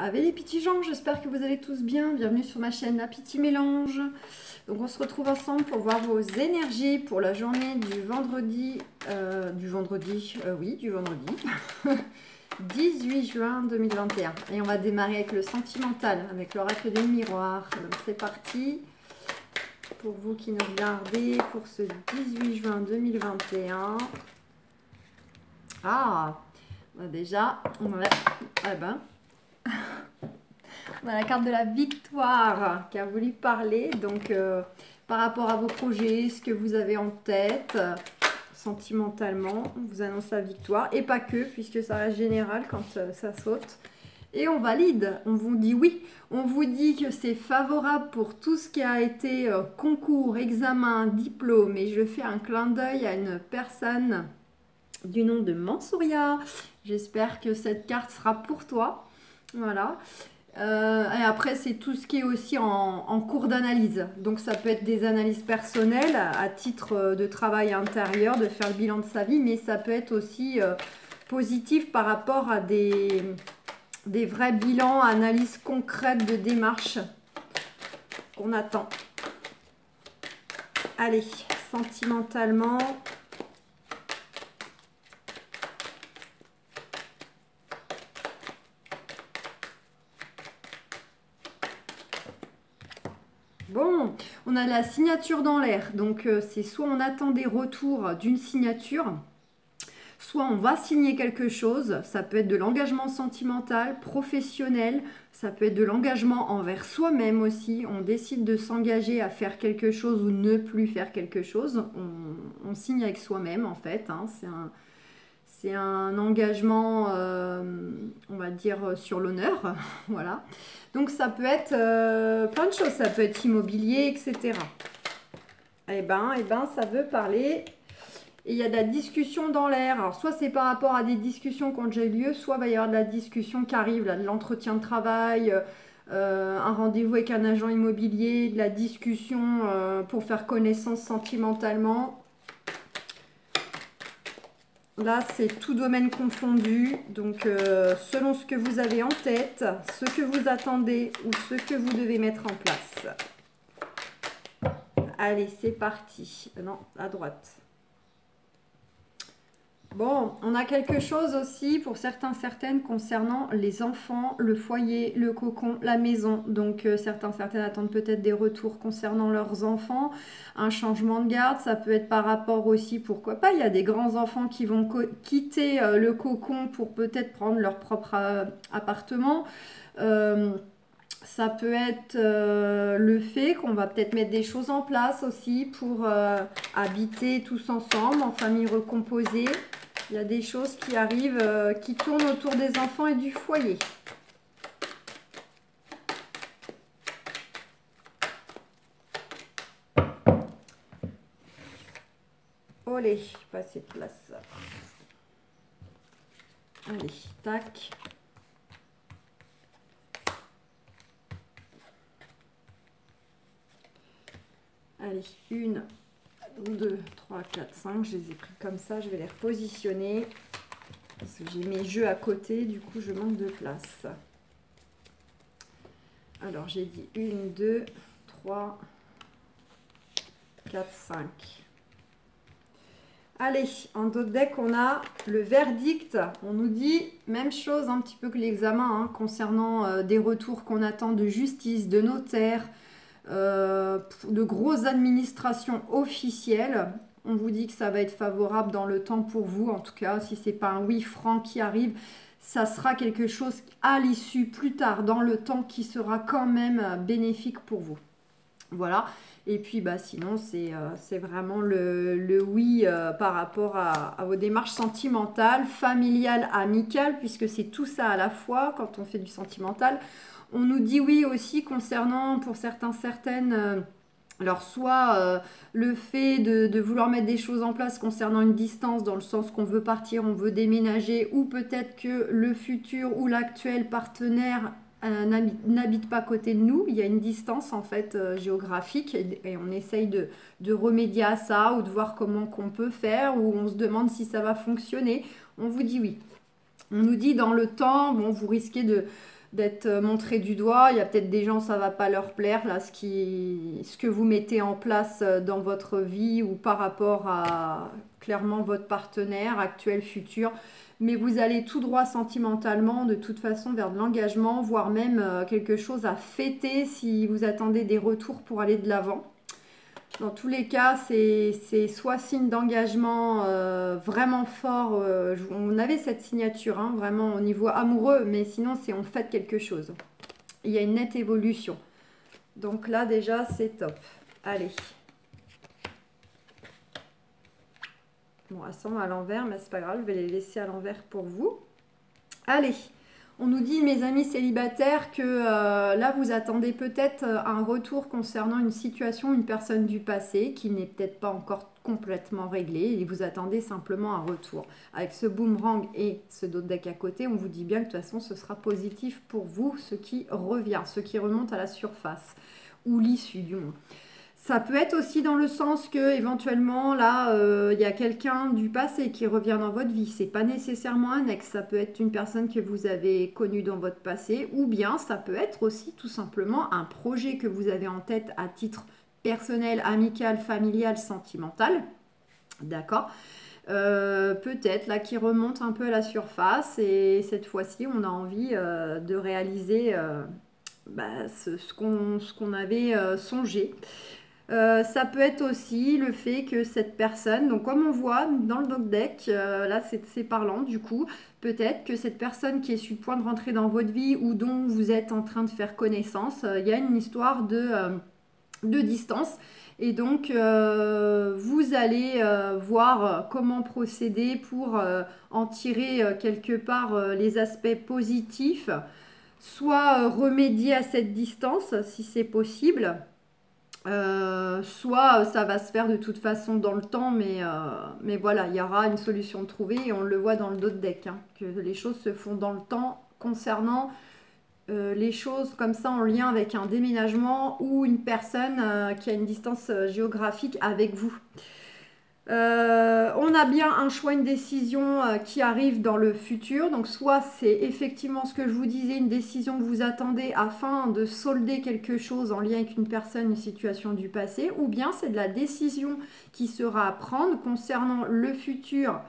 Avec les petits gens, j'espère que vous allez tous bien. Bienvenue sur ma chaîne Petit Mélange. Donc on se retrouve ensemble pour voir vos énergies pour la journée du vendredi, du vendredi 18 juin 2021. Et on va démarrer avec le sentimental, avec l'oracle des miroirs. Donc c'est parti. Pour vous qui nous regardez, pour ce 18 juin 2021. Ah, déjà, on a... Ah ben... On a la carte de la victoire qui a voulu parler. Donc, par rapport à vos projets, ce que vous avez en tête, sentimentalement, on vous annonce la victoire. Et pas que, puisque ça reste général quand ça saute. Et on valide, on vous dit oui. On vous dit que c'est favorable pour tout ce qui a été concours, examen, diplôme. Et je fais un clin d'œil à une personne du nom de Mansouria. J'espère que cette carte sera pour toi. Voilà. Et après, c'est tout ce qui est aussi en cours d'analyse. Donc, ça peut être des analyses personnelles à titre de travail intérieur, de faire le bilan de sa vie, mais ça peut être aussi positif par rapport à des vrais bilans, analyses concrètes de démarches qu'on attend. Allez, sentimentalement... Bon, on a la signature dans l'air, donc c'est soit on attend des retours d'une signature, soit on va signer quelque chose, ça peut être de l'engagement sentimental, professionnel, ça peut être de l'engagement envers soi-même aussi, on décide de s'engager à faire quelque chose ou ne plus faire quelque chose, on signe avec soi-même en fait, hein, c'est un engagement, on va dire, sur l'honneur, voilà. Donc ça peut être plein de choses, ça peut être immobilier, etc. Eh ben, ça veut parler. Et il y a de la discussion dans l'air. Alors soit c'est par rapport à des discussions qui ont déjà eu lieu, soit il va y avoir de la discussion qui arrive, là, de l'entretien de travail, un rendez-vous avec un agent immobilier, de la discussion pour faire connaissance sentimentalement. Là, c'est tout domaine confondu. Donc, selon ce que vous avez en tête, ce que vous attendez ou ce que vous devez mettre en place. Allez, c'est parti. Non, à droite. Bon, on a quelque chose aussi pour certains, certaines concernant les enfants, le foyer, le cocon, la maison. Donc, certains, certaines attendent peut-être des retours concernant leurs enfants, un changement de garde. Ça peut être par rapport aussi, pourquoi pas, il y a des grands-enfants qui vont quitter le cocon pour peut-être prendre leur propre appartement. Ça peut être le fait qu'on va peut-être mettre des choses en place aussi pour habiter tous ensemble, en famille recomposée. Il y a des choses qui arrivent, qui tournent autour des enfants et du foyer. Olé, pas assez de place. Allez, tac. Allez, 1, 2, 3, 4, 5. Je les ai pris comme ça. Je vais les repositionner. Parce que j'ai mes jeux à côté. Du coup, je manque de place. Alors, j'ai dit 1, 2, 3, 4, 5. Allez, en d'autres decks, on a le verdict. On nous dit même chose un petit peu que l'examen hein, concernant des retours qu'on attend de justice, de notaire, de grosses administrations officielles. On vous dit que ça va être favorable dans le temps pour vous. En tout cas, si ce n'est pas un oui franc qui arrive, ça sera quelque chose à l'issue plus tard dans le temps qui sera quand même bénéfique pour vous. Voilà. Et puis, bah, sinon, c'est vraiment le oui par rapport à vos démarches sentimentales, familiales, amicales, puisque c'est tout ça à la fois quand on fait du sentimental. On nous dit oui aussi concernant, pour certains, certaines, alors soit le fait de vouloir mettre des choses en place concernant une distance, dans le sens qu'on veut partir, on veut déménager, ou peut-être que le futur ou l'actuel partenaire n'habite pas à côté de nous, il y a une distance en fait géographique et on essaye de remédier à ça ou de voir comment qu'on peut faire ou on se demande si ça va fonctionner. On vous dit oui. On nous dit dans le temps, bon, vous risquez d'être montré du doigt. Il y a peut-être des gens, ça va pas leur plaire, là, ce que vous mettez en place dans votre vie ou par rapport à clairement votre partenaire actuel, futur. Mais vous allez tout droit sentimentalement, de toute façon, vers de l'engagement, voire même quelque chose à fêter si vous attendez des retours pour aller de l'avant. Dans tous les cas, c'est soit signe d'engagement vraiment fort. On avait cette signature, hein, vraiment au niveau amoureux, mais sinon, c'est on fait quelque chose. Il y a une nette évolution. Donc là, déjà, c'est top. Allez. Bon, elles sont à l'envers, mais c'est pas grave, je vais les laisser à l'envers pour vous. Allez. On nous dit, mes amis célibataires, que là, vous attendez peut-être un retour concernant une situation, une personne du passé qui n'est peut-être pas encore complètement réglée et vous attendez simplement un retour. Avec ce boomerang et ce dos de deck à côté, on vous dit bien que de toute façon, ce sera positif pour vous, ce qui revient, ce qui remonte à la surface ou l'issue du moins. Ça peut être aussi dans le sens que éventuellement là il y a quelqu'un du passé qui revient dans votre vie. C'est pas nécessairement un ex, ça peut être une personne que vous avez connue dans votre passé, ou bien ça peut être aussi tout simplement un projet que vous avez en tête à titre personnel, amical, familial, sentimental. D'accord. Peut-être là qui remonte un peu à la surface et cette fois-ci on a envie de réaliser ce qu'on avait songé. Ça peut être aussi le fait que cette personne, donc comme on voit dans le doc deck, là c'est parlant du coup, peut-être que cette personne qui est sur le point de rentrer dans votre vie ou dont vous êtes en train de faire connaissance, il y a une histoire de distance. Et donc, vous allez voir comment procéder pour en tirer quelque part les aspects positifs, soit remédier à cette distance si c'est possible. Soit ça va se faire de toute façon dans le temps, mais voilà, il y aura une solution de trouver et on le voit dans le dos de deck, hein, que les choses se font dans le temps concernant les choses comme ça en lien avec un déménagement ou une personne qui a une distance géographique avec vous. On a bien un choix, une décision qui arrive dans le futur. Donc soit c'est effectivement ce que je vous disais, une décision que vous attendez afin de solder quelque chose en lien avec une personne, une situation du passé, ou bien c'est de la décision qui sera à prendre concernant le futur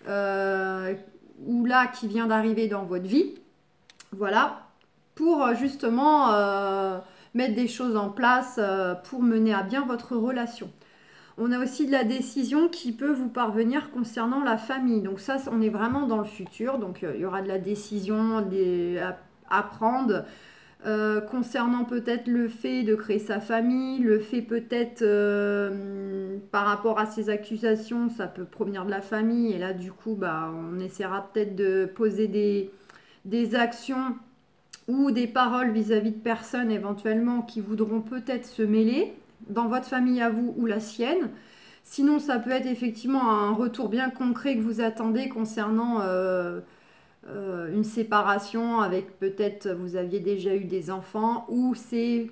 ou là qui vient d'arriver dans votre vie. Voilà, pour justement mettre des choses en place pour mener à bien votre relation. On a aussi de la décision qui peut vous parvenir concernant la famille. Donc ça, on est vraiment dans le futur. Donc il y aura de la décision à prendre concernant peut-être le fait de créer sa famille, le fait peut-être par rapport à ces accusations, ça peut provenir de la famille. Et là, du coup, on essaiera peut-être de poser des actions ou des paroles vis-à-vis de personnes éventuellement qui voudront peut-être se mêler dans votre famille à vous ou la sienne. Sinon, ça peut être effectivement un retour bien concret que vous attendez concernant une séparation avec peut-être vous aviez déjà eu des enfants ou c'est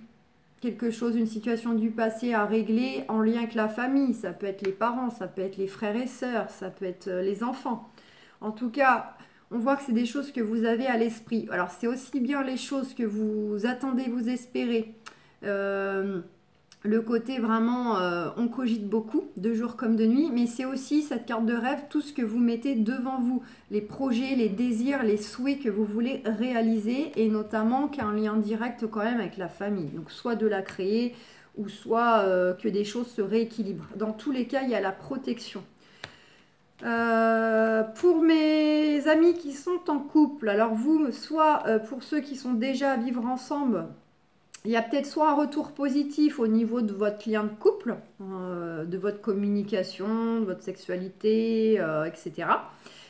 quelque chose, une situation du passé à régler en lien avec la famille. Ça peut être les parents, ça peut être les frères et sœurs, ça peut être les enfants. En tout cas, on voit que c'est des choses que vous avez à l'esprit. Alors, c'est aussi bien les choses que vous attendez, vous espérez. Le côté vraiment, on cogite beaucoup, de jour comme de nuit, mais c'est aussi cette carte de rêve, tout ce que vous mettez devant vous, les projets, les désirs, les souhaits que vous voulez réaliser, et notamment qu'il y a un lien direct quand même avec la famille. Donc soit de la créer, ou soit que des choses se rééquilibrent. Dans tous les cas, il y a la protection. Pour mes amis qui sont en couple, alors vous, soit pour ceux qui sont déjà à vivre ensemble, il y a peut-être soit un retour positif au niveau de votre lien de couple, de votre communication, de votre sexualité, etc.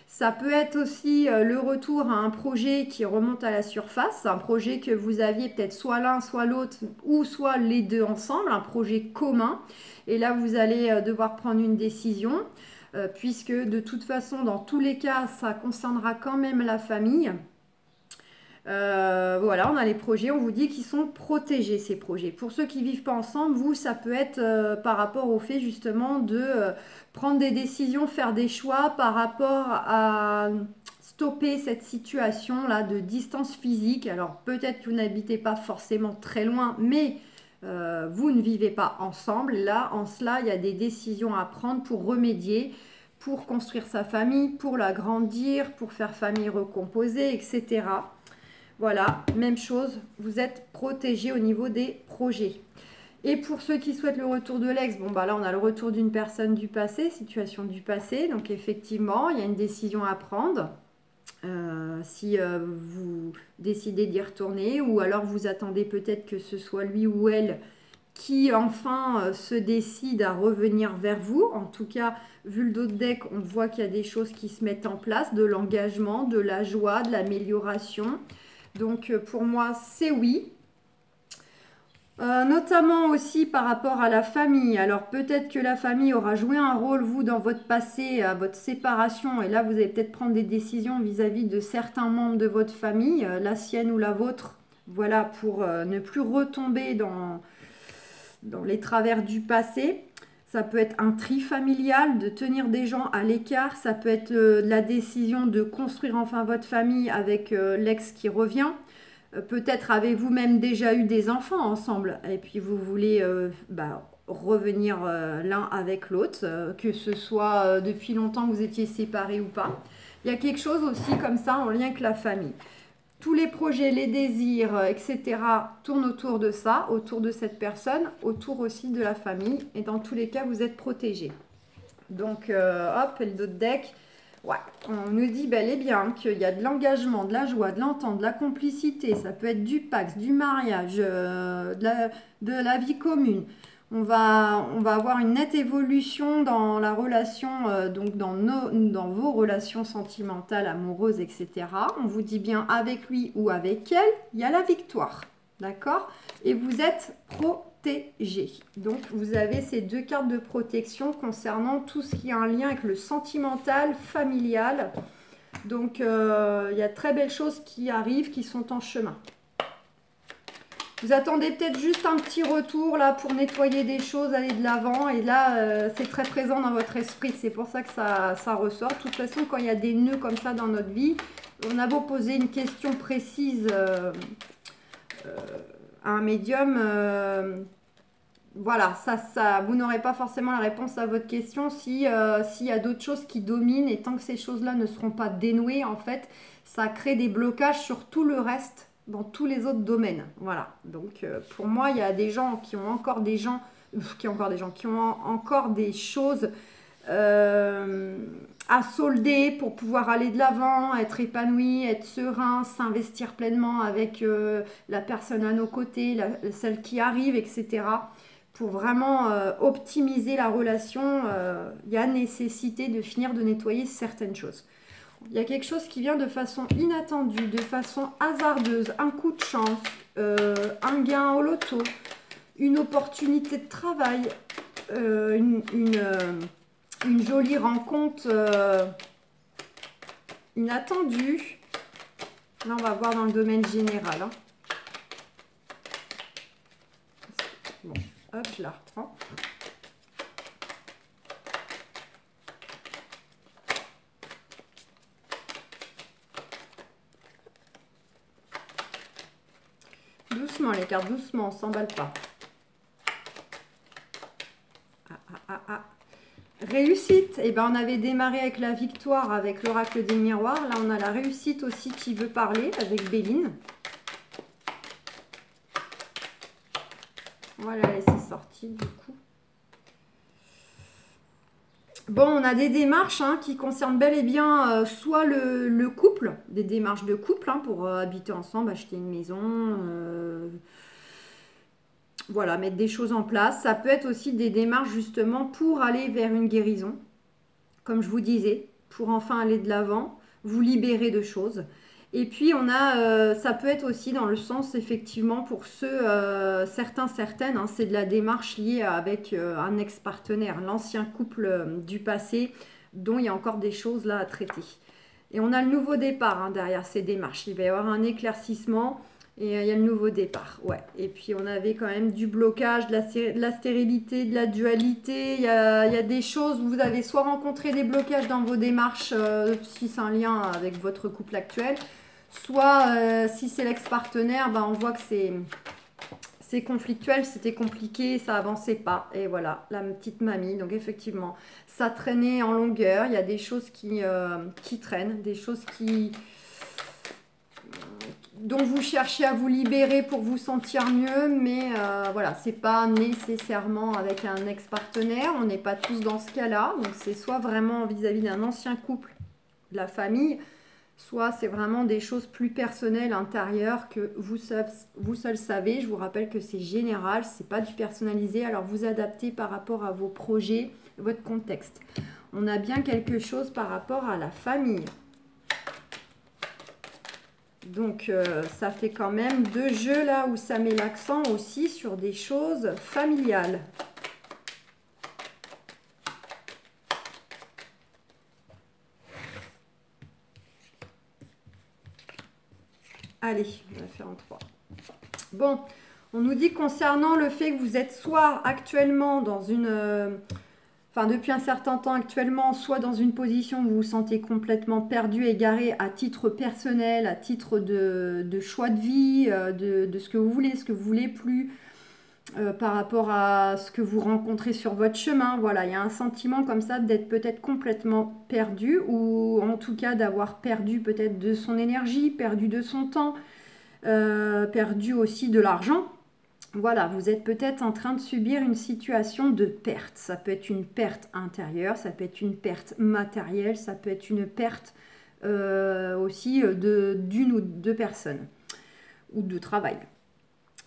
Ça peut être aussi le retour à un projet qui remonte à la surface, un projet que vous aviez peut-être soit l'un, soit l'autre, ou soit les deux ensemble, un projet commun. Et là, vous allez devoir prendre une décision, puisque de toute façon, dans tous les cas, ça concernera quand même la famille. Voilà, on a les projets, on vous dit qu'ils sont protégés ces projets. Pour ceux qui ne vivent pas ensemble, vous, ça peut être par rapport au fait justement de prendre des décisions, faire des choix par rapport à stopper cette situation-là de distance physique. Alors peut-être que vous n'habitez pas forcément très loin, mais vous ne vivez pas ensemble. Là, en cela, il y a des décisions à prendre pour remédier, pour construire sa famille, pour l'agrandir, pour faire famille recomposée, etc. Voilà, même chose, vous êtes protégé au niveau des projets. Et pour ceux qui souhaitent le retour de l'ex, bon bah là on a le retour d'une personne du passé, situation du passé, donc effectivement il y a une décision à prendre. Si vous décidez d'y retourner, ou alors vous attendez peut-être que ce soit lui ou elle qui enfin se décide à revenir vers vous. En tout cas, vu le dos de deck, on voit qu'il y a des choses qui se mettent en place, de l'engagement, de la joie, de l'amélioration. Donc pour moi, c'est oui. Notamment aussi par rapport à la famille. Alors peut-être que la famille aura joué un rôle, vous, dans votre passé, à votre séparation. Et là, vous allez peut-être prendre des décisions vis-à-vis de certains membres de votre famille, la sienne ou la vôtre. Voilà, pour ne plus retomber dans les travers du passé. Ça peut être un tri familial, de tenir des gens à l'écart. Ça peut être la décision de construire enfin votre famille avec l'ex qui revient. Peut-être avez-vous même déjà eu des enfants ensemble et puis vous voulez revenir l'un avec l'autre, que ce soit depuis longtemps que vous étiez séparés ou pas. Il y a quelque chose aussi comme ça en lien avec la famille. Tous les projets, les désirs, etc. tournent autour de ça, autour de cette personne, autour aussi de la famille. Et dans tous les cas, vous êtes protégés. Donc, hop, et le dos de deck. Ouais, on nous dit bel et bien qu'il y a de l'engagement, de la joie, de l'entente, de la complicité. Ça peut être du pax, du mariage, de la vie commune. On va avoir une nette évolution dans la relation, donc dans vos relations sentimentales, amoureuses, etc. On vous dit bien avec lui ou avec elle, il y a la victoire. D'accord? Et vous êtes protégé. Donc, vous avez ces deux cartes de protection concernant tout ce qui a un lien avec le sentimental, familial. Donc, il y a de très belles choses qui arrivent, qui sont en chemin. Vous attendez peut-être juste un petit retour là pour nettoyer des choses, aller de l'avant. Et là, c'est très présent dans votre esprit. C'est pour ça que ça ressort. De toute façon, quand il y a des nœuds comme ça dans notre vie, on a beau poser une question précise à un médium, voilà, vous n'aurez pas forcément la réponse à votre question s'il y a d'autres choses qui dominent. Et tant que ces choses-là ne seront pas dénouées, en fait, ça crée des blocages sur tout le reste, dans tous les autres domaines. Voilà. Donc, pour moi, il y a des gens qui ont encore des choses à solder pour pouvoir aller de l'avant, être épanoui, être serein, s'investir pleinement avec la personne à nos côtés, celle qui arrive, etc. Pour vraiment optimiser la relation, il y a nécessité de finir de nettoyer certaines choses. Il y a quelque chose qui vient de façon inattendue, de façon hasardeuse, un coup de chance, un gain au loto, une opportunité de travail, une jolie rencontre inattendue. Là, on va voir dans le domaine général. Hein. Bon, hop, je la reprends. Doucement les cartes, doucement, on ne s'emballe pas. Réussite, eh ben, on avait démarré avec la victoire, avec l'oracle des miroirs. Là, on a la réussite aussi qui veut parler avec Béline. On va la laisser sortir du coup. Bon, on a des démarches qui concernent bel et bien soit le couple, des démarches de couple pour habiter ensemble, acheter une maison, voilà, mettre des choses en place. Ça peut être aussi des démarches justement pour aller vers une guérison, comme je vous disais, pour enfin aller de l'avant, vous libérer de choses. Et puis on a, ça peut être aussi dans le sens effectivement pour ceux, certaines, c'est de la démarche liée avec un ex-partenaire, l'ancien couple du passé, dont il y a encore des choses là à traiter. Et on a le nouveau départ derrière ces démarches. Il va y avoir un éclaircissement. Et il y a le nouveau départ, ouais. Et puis on avait quand même du blocage, de la stérilité, de la dualité. Il y a des choses où vous avez soit rencontré des blocages dans vos démarches, si c'est un lien avec votre couple actuel, soit si c'est l'ex-partenaire, ben, on voit que c'est conflictuel, c'était compliqué, ça avançait pas. Et voilà, la petite mamie. Donc effectivement, ça traînait en longueur. Il y a des choses qui traînent, des choses dont vous cherchez à vous libérer pour vous sentir mieux, mais voilà, c'est pas nécessairement avec un ex-partenaire, on n'est pas tous dans ce cas-là, donc c'est soit vraiment vis-à-vis d'un ancien couple, de la famille, soit c'est vraiment des choses plus personnelles, intérieures, que vous seul savez. Je vous rappelle que c'est général, c'est pas du personnalisé, alors vous adaptez par rapport à vos projets, votre contexte. On a bien quelque chose par rapport à la famille. Donc, ça fait quand même 2 jeux là où ça met l'accent aussi sur des choses familiales. Allez, on va faire en 3. Bon, on nous dit concernant le fait que vous êtes soit actuellement dans une... Enfin, depuis un certain temps actuellement, soit dans une position où vous vous sentez complètement perdu, égaré à titre personnel, à titre de choix de vie, de ce que vous voulez plus, par rapport à ce que vous rencontrez sur votre chemin. Voilà, il y a un sentiment comme ça d'être peut-être complètement perdu, ou en tout cas d'avoir perdu peut-être de son énergie, perdu de son temps, perdu aussi de l'argent. Voilà, vous êtes peut-être en train de subir une situation de perte. Ça peut être une perte intérieure, ça peut être une perte matérielle, ça peut être une perte aussi d'une ou deux personnes ou de travail.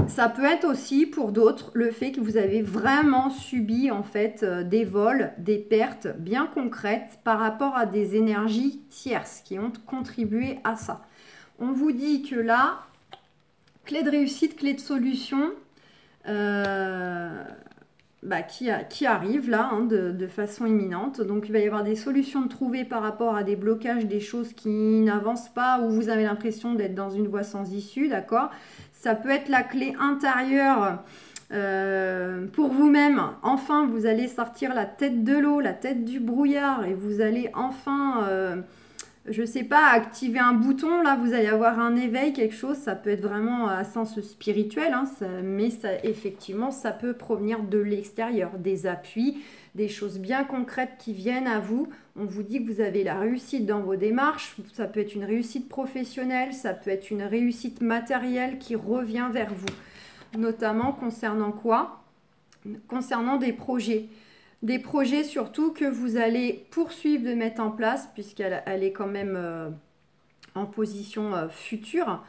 Ça peut être aussi pour d'autres le fait que vous avez vraiment subi en fait des vols, des pertes bien concrètes par rapport à des énergies tierces qui ont contribué à ça. On vous dit que là, clé de réussite, clé de solution, qui arrive là de façon imminente. Donc il va y avoir des solutions de trouver par rapport à des blocages, des choses qui n'avancent pas, où vous avez l'impression d'être dans une voie sans issue, d'accord? Ça peut être la clé intérieure pour vous-même. Enfin, vous allez sortir la tête de l'eau, la tête du brouillard, et vous allez enfin... je ne sais pas, activer un bouton, là vous allez avoir un éveil, quelque chose, ça peut être vraiment à sens spirituel, hein, mais ça, effectivement ça peut provenir de l'extérieur, des appuis, des choses bien concrètes qui viennent à vous. On vous dit que vous avez la réussite dans vos démarches, ça peut être une réussite professionnelle, ça peut être une réussite matérielle qui revient vers vous, notamment concernant quoi? Concernant des projets. Des projets surtout que vous allez poursuivre de mettre en place puisqu'elle est quand même en position future.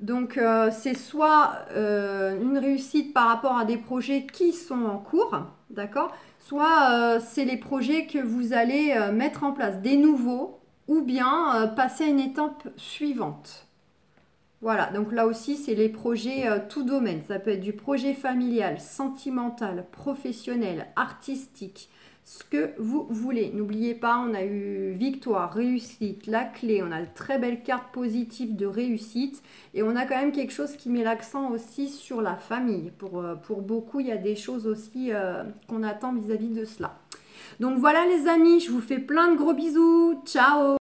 Donc c'est soit une réussite par rapport à des projets qui sont en cours, d'accord? Soit c'est les projets que vous allez mettre en place, des nouveaux, ou bien passer à une étape suivante. Voilà, donc là aussi, c'est les projets tout domaine. Ça peut être du projet familial, sentimental, professionnel, artistique, ce que vous voulez. N'oubliez pas, on a eu victoire, réussite, la clé. On a de très belles cartes positives de réussite. Et on a quand même quelque chose qui met l'accent aussi sur la famille. Pour beaucoup, il y a des choses aussi qu'on attend vis-à-vis de cela. Donc voilà les amis, je vous fais plein de gros bisous. Ciao!